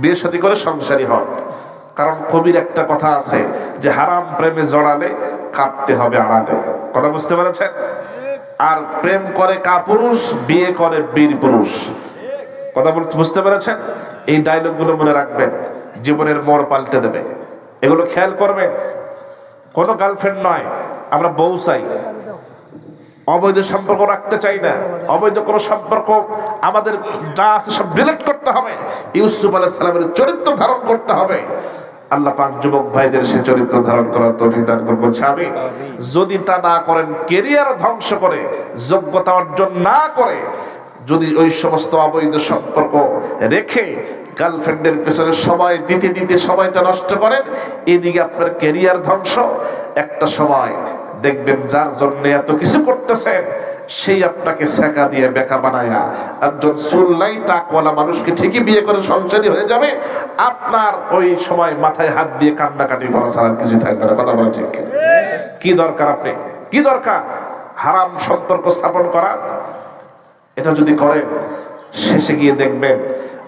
বিয়ে শাদী করে সংসারী হন। কারণ কবির একটা কথা আছে যে হারাম প্রেমে জড়ালে কাঁদতে হবে আড়ালে। কথা বুঝতে পেরেছেন? আর প্রেম করে কাপুরুষ, বিয়ে করে বীর পুরুষ। কথা বুঝতে পেরেছেন? এই ডায়লগ গুলো মনে রাখবেন, জীবনের মোড় পাল্টে দেবে। এগুলো খেয়াল করবেন। কোনো গার্লফ্রেন্ড নয়, আমরা বউ চাই। অবৈধ সম্পর্ক রাখতে চাই না। অবৈধ কোনো সম্পর্ক আমাদের যা আছে সব ডিলিট করতে হবে। ইউসুফ আলাইহিস সালামের চরিত্র ধারণ করতে হবে। আল্লাহ পাক যুবক ভাইদের সে চরিত্র ধারণ করার তৌফিক দান করুন আমিন। যদি তা না করেন, ক্যারিয়ার ধ্বংস করে, যোগ্যতা অর্জন না করে, যদি ওই সমস্ত অবৈধ সম্পর্ক রেখে গার্লফ্রেন্ডের পেছনে সময় দিতে দিতে সময়টা নষ্ট করেন, এদিকে আপনার ক্যারিয়ার ধ্বংস। একটা সময় দেখবেন যার জন্য এত কিছু করতেছেন সেই আপনাকে সেকা দিয়ে বেকা বানায়া একজন চুল্লাই টাকওয়ালা মানুষকে ঠিকই বিয়ে করে সংসারী হয়ে যাবে। আপনার ওই সময় মাথায় হাত দিয়ে কান্নাকাটি করা ছাড়া কিছু থাকবে না। কথা বলা ঠিক? কি দরকার? আপনি কি দরকার হারাম সম্পর্ক স্থাপন করা? এটা যদি করেন, শেষে গিয়ে দেখবেন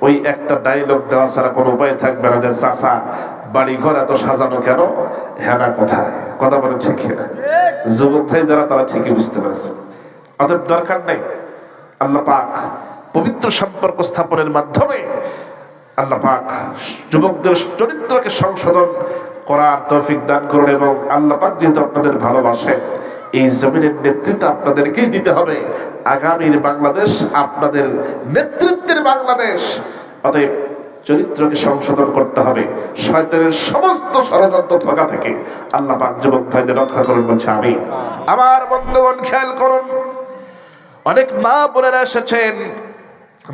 ওই একটা ডায়লগ দেওয়া ছাড়া কোনো উপায় থাকবে না যে চাচা বাড়ি ঘর এত সাজানো কেন, হেনা কোথায়? কথা বলে ঠিক না? যুবক ভাই যারা, তারা ঠিকই বুঝতে পারছে। অতএব দরকার নেই। আল্লাহ পাক পবিত্র সম্পর্ক স্থাপনের মাধ্যমে আল্লাহ পাক যুবকদের চরিত্রকে সংশোধন করার তৌফিক দান করুন। এবং আল্লাহ পাক যেহেতু আপনাদের ভালোবাসেন, এই জমিনের নেতৃত্ব আপনাদেরকেই দিতে হবে। আগামীর বাংলাদেশ আপনাদের নেতৃত্বের বাংলাদেশ। অতএব চরিত্রকে সংশোধন করতে হবে। শয়তানের সমস্ত ষড়যন্ত্র ধোঁকা থেকে আল্লাহ পাক যুবক ভাইদের রক্ষা করুন বলছে আমি। আমার বন্ধুগণ খেয়াল করুন, অনেক মা বোনেরা এসেছেন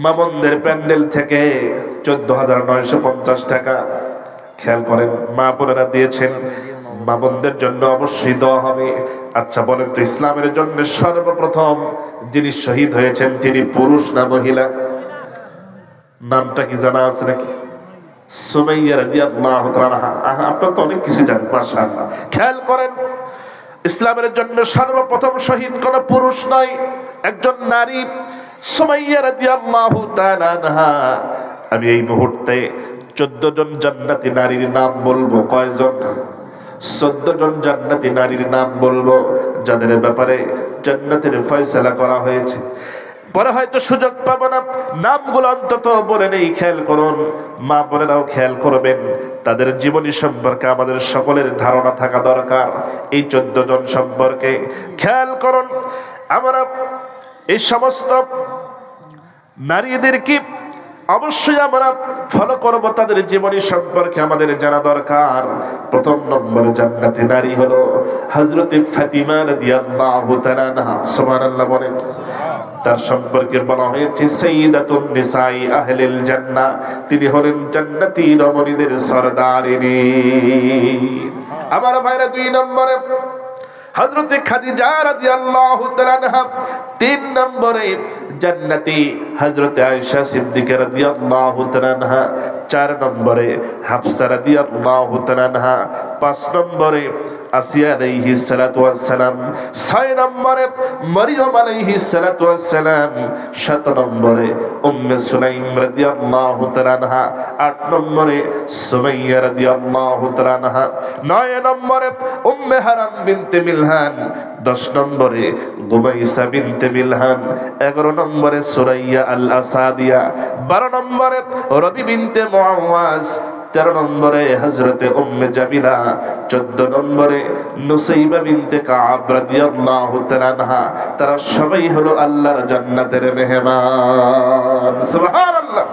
মা বোনদের প্যান্ডেল থেকে 14,950 টাকা। খেয়াল করেন, মা বোনেরা দিয়েছেন। মা বোনদের জন্য অবশ্যই দেওয়া হবে। আচ্ছা বলেন তো, ইসলামের জন্য সর্বপ্রথম যিনি শহীদ হয়েছেন তিনি পুরুষ না মহিলা? নামটা কি জানা আছে নাকি? সুমাইয়া রাদিয়াল্লাহু তাআলা। আপনারা তো অনেক কিছু জানেন, মাশাআল্লাহ। খেয়াল করেন, ইসলামের জন্য সর্বপ্রথম শহীদ কোন পুরুষ নয়, একজন নারী, সুমাইয়া রাদিয়াল্লাহু তাআলা আনহা। আমি এই মুহূর্তে 14 জন জান্নাতি নারীর নাম বলবো। কয়জন? 14 জন জান্নাতি নারীর নাম বলবো, যাদের ব্যাপারে জান্নাতের ফয়সালা করা হয়েছে। পরে হয়তো সুযোগ পাবো না, নামগুলো অন্তত বলে নেই। খেয়াল করুন, মা বোনেরাও খেয়াল করবেন, তাদের জীবনী সম্পর্কে আমাদের সকলের ধারণা থাকা দরকার। এই 14 জন সম্পর্কে খেয়াল করুন। আমরা এই সমস্ত নারীদেরকে অবশ্যই আমরা ফলো করব, তাদের জীবনী সম্পর্কে আমাদের জানা দরকার। প্রথম নম্বরে জান্নাতি নারী হলো হযরতে ফাতিমা রাদিয়াল্লাহু তাআলা আনহা। সুবহানাল্লাহ বলেন। তার সম্পর্কে বলা হয়েছে সাইয়্যিদাতুন নিসাই আহলিল জান্নাহ। তিনি হলেন জান্নাতি রমণীদের সরদারিনী। আমার ভাইরা, 2 নম্বরে হযরতে খাদিজা রাদিয়াল্লাহু তাআলা আনহা। 3 নম্বরে জান্নাতি হযরতে আয়েশা সিদ্দিকা রাদিয়াল্লাহু তাআলা আনহা। 4 নম্বরে হাফসা রাদিয়াল্লাহু তাআলা আনহা। 5 নম্বরে আসিয়া আলাইহিস সালাতু ওয়াস সালাম। 6 নম্বরে মরিয়ম আলাইহিস সালাতু ওয়াস সালাম। 7 নম্বরে উম্মে সুলাইম রাদিয়াল্লাহু তাআলা আনহা। 8 নম্বরে সুমাইয়া রাদিয়াল্লাহু তাআলা আনহা। 9 নম্বরে উম্মে হারাম বিনতে মিলহান। 10 নম্বরে গুমাইসা বিনতে মিলহান। 11 নম্বরে সুরাইয়া আল আসাদিয়া। 12 নম্বরে রবি বিনতে মুআওয়াজ। 13 নম্বরে হযরতে উম্মে জামিলা। 14 নম্বরে নুসাইবা বিনতে কাব রাদিয়াল্লাহু তাআলা আনহা। তারা সবাই হলো আল্লাহর জান্নাতের মেহমান। সুবহানাল্লাহ।